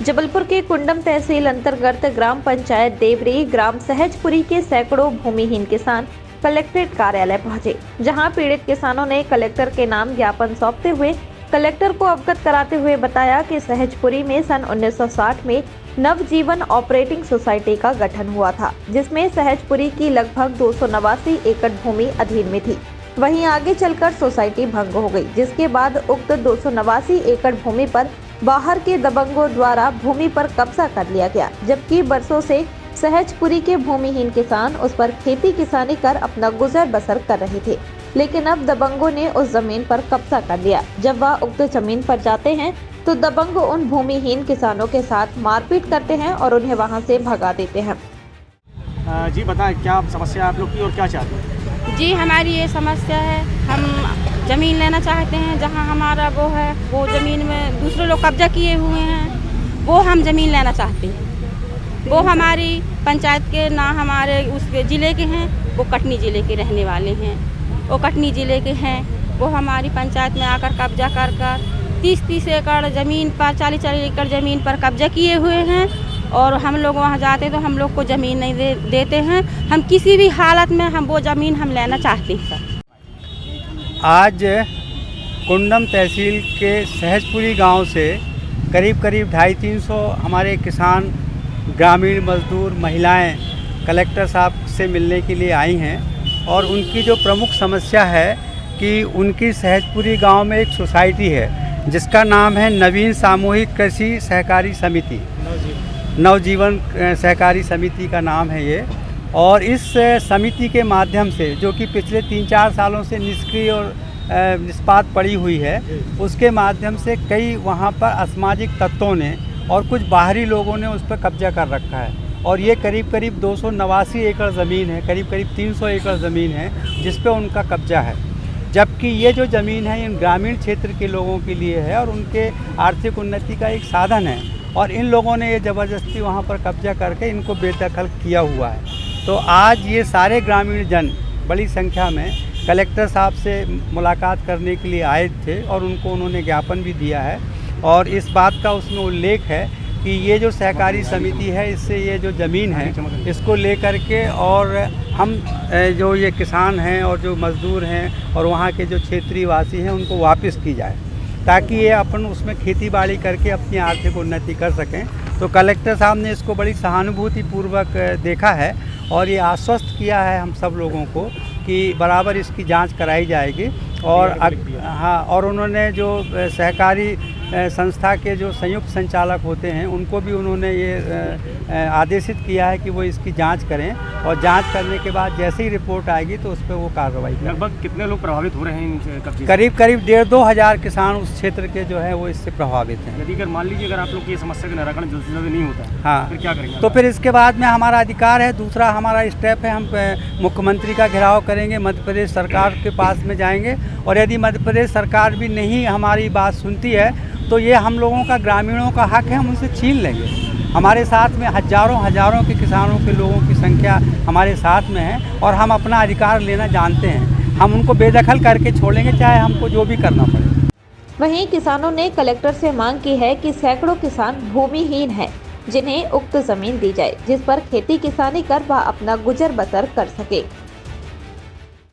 जबलपुर के कुंडम तहसील अंतर्गत ग्राम पंचायत देवरी ग्राम सहजपुरी के सैकड़ों भूमिहीन किसान कलेक्ट्रेट कार्यालय पहुंचे, जहां पीड़ित किसानों ने कलेक्टर के नाम ज्ञापन सौंपते हुए कलेक्टर को अवगत कराते हुए बताया कि सहजपुरी में सन 1960 में नवजीवन ऑपरेटिंग सोसाइटी का गठन हुआ था, जिसमें सहजपुरी की लगभग 289 एकड़ भूमि अधीन में थी। वहीं आगे चलकर सोसाइटी भंग हो गई, जिसके बाद उक्त 289 एकड़ भूमि पर बाहर के दबंगों द्वारा भूमि पर कब्जा कर लिया गया, जबकि बरसों से सहजपुरी के भूमिहीन किसान उस पर खेती किसानी कर अपना गुजर बसर कर रहे थे। लेकिन अब दबंगों ने उस जमीन पर कब्जा कर लिया। जब वह उक्त जमीन पर जाते हैं तो दबंग उन भूमिहीन किसानों के साथ मारपीट करते हैं और उन्हें वहां से भगा देते हैं। जी बताएं, क्या समस्या आप लोग की और क्या चाहते हैं? जी हमारी ये समस्या है, हम ज़मीन लेना चाहते हैं। जहां हमारा वो है, वो ज़मीन में दूसरे लोग कब्जा किए हुए हैं, वो हम ज़मीन लेना चाहते हैं। वो हमारी पंचायत के ना हमारे उस ज़िले के हैं, वो कटनी ज़िले के रहने वाले हैं। वो कटनी ज़िले के हैं, वो हमारी पंचायत में आकर कब्जा कर 30-30 एकड़ ज़मीन पर 40-40 एकड़ ज़मीन पर कब्जा किए हुए हैं। और हम लोग वहाँ जाते तो हम लोग को ज़मीन नहीं देते हैं। हम किसी भी हालत में हम वो ज़मीन हम लेना चाहते हैं सर। आज कुंडम तहसील के सहजपुरी गांव से करीब 250-300 हमारे किसान, ग्रामीण मजदूर, महिलाएं कलेक्टर साहब से मिलने के लिए आई हैं और उनकी जो प्रमुख समस्या है कि उनकी सहजपुरी गांव में एक सोसाइटी है जिसका नाम है नवीन सामूहिक कृषि सहकारी समिति, नवजीवन सहकारी समिति का नाम है ये। और इस समिति के माध्यम से, जो कि पिछले 3-4 सालों से निष्क्रिय और निष्पात पड़ी हुई है, उसके माध्यम से कई वहाँ पर असामाजिक तत्वों ने और कुछ बाहरी लोगों ने उस पर कब्जा कर रखा है। और ये करीब 289 एकड़ ज़मीन है, करीब 300 एकड़ ज़मीन है जिस पे उनका कब्जा है। जबकि ये जो ज़मीन है इन ग्रामीण क्षेत्र के लोगों के लिए है और उनके आर्थिक उन्नति का एक साधन है। और इन लोगों ने ये ज़बरदस्ती वहाँ पर कब्जा करके इनको बेदखल किया हुआ है। तो आज ये सारे ग्रामीण जन बड़ी संख्या में कलेक्टर साहब से मुलाकात करने के लिए आए थे और उनको उन्होंने ज्ञापन भी दिया है। और इस बात का उसमें उल्लेख है कि ये जो सहकारी समिति है, इससे ये जो ज़मीन है इसको लेकर के और हम जो ये किसान हैं और जो मज़दूर हैं और वहाँ के जो क्षेत्रीय वासी हैं उनको वापस की जाए, ताकि ये अपन उसमें खेती बाड़ी करके अपनी आर्थिक उन्नति कर सकें। तो कलेक्टर साहब ने इसको बड़ी सहानुभूतिपूर्वक देखा है और ये आश्वस्त किया है हम सब लोगों को कि बराबर इसकी जांच कराई जाएगी। और हाँ, और उन्होंने जो सहकारी संस्था के जो संयुक्त संचालक होते हैं उनको भी उन्होंने ये आदेशित किया है कि वो इसकी जांच करें और जांच करने के बाद जैसे ही रिपोर्ट आएगी तो उस पर वो कार्रवाई करें। लगभग कितने लोग प्रभावित हो रहे हैं इन कब्जे? करीब 1,500-2 हज़ार किसान उस क्षेत्र के जो है वो इससे प्रभावित हैं। यदि अगर मान लीजिए अगर आप लोग की समस्या का निराकरण जल्द नहीं होता है, हाँ, फिर क्या करेंगे? तो फिर इसके बाद में हमारा अधिकार है, दूसरा हमारा स्टेप है, हम मुख्यमंत्री का घेराव करेंगे, मध्य प्रदेश सरकार के पास में जाएंगे। और यदि मध्य प्रदेश सरकार भी नहीं हमारी बात सुनती है तो ये हम लोगों का, ग्रामीणों का हक है, हम उनसे छीन लेंगे। हमारे साथ में हजारों के किसानों के लोगों की संख्या हमारे साथ में है और हम अपना अधिकार लेना जानते हैं। हम उनको बेदखल करके छोड़ेंगे, चाहे हमको जो भी करना पड़े। वहीं किसानों ने कलेक्टर से मांग की है कि सैकड़ों किसान भूमिहीन हैं, जिन्हें उक्त जमीन दी जाए जिस पर खेती किसानी कर वह अपना गुजर बसर कर सके।